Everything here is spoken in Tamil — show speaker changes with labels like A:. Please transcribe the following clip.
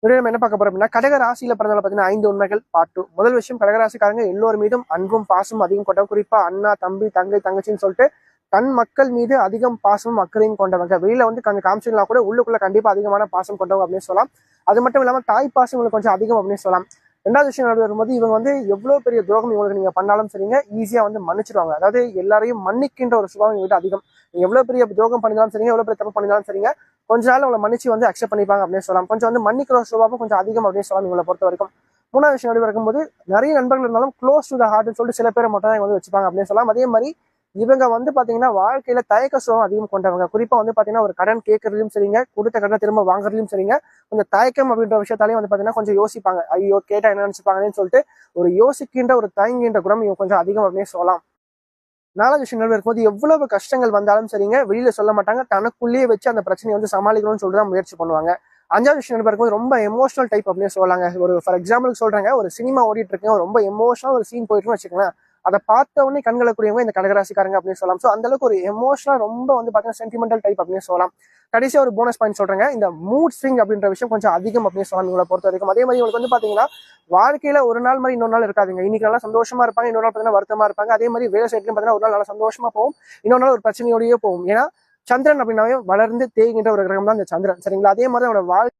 A: இப்படி நம்ம என்ன பார்க்க போறோம் அப்படின்னா, கடக ராசியில பிறந்தவங்க பார்த்தீங்கன்னா 5 உண்மைகள் பார்ட் 2. முதல் விஷயம், கடகராசிக்காரங்க எல்லோர் மீதும் அன்பும் பாசமும் அதிகம் கொண்டவங்க. குறிப்பா அண்ணா, தம்பி, தங்கை, தங்கச்சின்னு சொல்லிட்டு தன் மக்கள் மீது அதிகம் பாசமும் அக்கறையும் கொண்டவங்க. வெளியில வந்து கொஞ்சம் காமிச்சிக்கலாம் கூட உள்ளுக்குள்ள கண்டிப்பா அதிகமான பாசம் கொண்டவங்க அப்படின்னு சொல்லலாம். அது மட்டும் இல்லாம தாய் பாசம் இவங்களுக்கு கொஞ்சம் அதிகம் அப்படின்னு சொல்லலாம். ரெண்டாவது விஷயம் வரும்போது, இவங்க வந்து எவ்வளவு பெரிய துரோகம் இவங்களுக்கு நீங்க பண்ணாலும் சரிங்க, ஈஸியா வந்து மன்னிச்சிருவாங்க. அதாவது எல்லாரையும் மன்னிக்கின்ற ஒரு சுபாவம் இவங்க அதிகம். நீங்க எவ்வளவு பெரிய துரோகம் பண்ணினாலும் சரிங்க, எவ்வளவு பெரிய தப்பு பண்ணினாலும் சரிங்க, கொஞ்ச நாள் உங்களை மன்னிச்சு வந்து அக்செப்ட் பண்ணிப்பாங்க அப்படின்னு சொல்லலாம். கொஞ்சம் வந்து மன்னிக்கிற சுபாவம் கொஞ்சம் அதிகம் அப்படின்னு சொல்லலாம் இவங்களை பொறுத்த வரைக்கும். மூணாவது விஷயம் எப்படி இருக்கும்போது, நிறைய நண்பர்கள் இருந்தாலும் க்ளோஸ் டு த ஹார்ட்னு சொல்லிட்டு சில பேரை மட்டும் தான் இவங்க வந்து வச்சுப்பாங்க அப்படின்னு சொல்லலாம். அதே மாதிரி இவங்க வந்து பாத்தீங்கன்னா வாழ்க்கையில தயக்க சுபாவம் அதிகம் கொண்டவங்க. குறிப்பா வந்து பாத்தீங்கன்னா ஒரு கடன் கேட்கறதுலயும் சரிங்க, கொடுத்த கடனை திரும்ப வாங்குறதுலயும் சரிங்க, கொஞ்சம் தயக்கம் அப்படின்ற விஷயத்தாலையும் வந்து பாத்தீங்கன்னா கொஞ்சம் யோசிப்பாங்க. ஐயோ கேட்டா என்ன நினைச்சுப்பாங்கன்னு சொல்லிட்டு ஒரு யோசிக்கின்ற ஒரு தயங்கின்ற குணம் இவங்க கொஞ்சம் அதிகம் அப்படின்னு சொல்லலாம். நாலாவது விஷயம் என்ன இருக்கும்போது, எவ்வளவு கஷ்டங்கள் வந்தாலும் சரிங்க, வெளியில சொல்ல மாட்டாங்க. தனக்குள்ளேயே வச்சு அந்த பிரச்சனையை வந்து சமாளிக்கணும்னு சொல்லிட்டு தான் முயற்சி பண்ணுவாங்க. அஞ்சாவது விஷயம் என்ன இருக்கும்போது, ரொம்ப எமோஷனல் டைப் அப்படின்னு சொல்லலாங்க. ஒரு ஃபார் எக்ஸாம்பிள் சொல்றேங்க, ஒரு சினிமா ஓடிட்டு இருக்கேன், ரொம்ப எமோஷனல் ஒரு சீன் போயிட்டுன்னு வச்சுக்கோங்களேன். அதை பார்த்த உடனே கண்களக்கூடியவங்க இந்த கடகராசிக்காரங்க அப்படின்னு சொல்லலாம். ஸோ அந்த அளவுக்கு ஒரு எமோஷனல் ரொம்ப வந்து பார்த்தீங்கன்னா சென்டிமெண்டல் டைப் அப்படின்னு சொல்லலாம். கடைசியா ஒரு போனஸ் பாயிண்ட் சொல்றேங்க, இந்த மூட் ஸ்விங் அப்படின்ற விஷயம் கொஞ்சம் அதிகம் அப்படின்னு சொல்லலாம் இவங்களை பொறுத்த வரைக்கும். அதே மாதிரி இவங்களுக்கு வந்து பாத்தீங்கன்னா வாழ்க்கையில ஒரு நாள் மாதிரி இன்னொரு நாள் இருக்காதுங்க. இன்னைக்கு நல்லா சந்தோஷமா இருப்பாங்க, இன்னொரு நாள் பார்த்தீங்கன்னா வருத்தமா இருப்பாங்க. அதே மாதிரி வேலை சைட்லயும் பார்த்தீங்கன்னா ஒரு நாள் நல்லா சந்தோஷமா போகும், இன்னொரு நாள் ஒரு பிரச்சனையோடயே போகும். ஏன்னா சந்திரன் அப்படின்னாவே வளர்ந்து தேய்கின்ற ஒரு கிரகம் தான் இந்த சந்திரன், சரிங்களா? அதே மாதிரி அவரோட வாழ்க்கை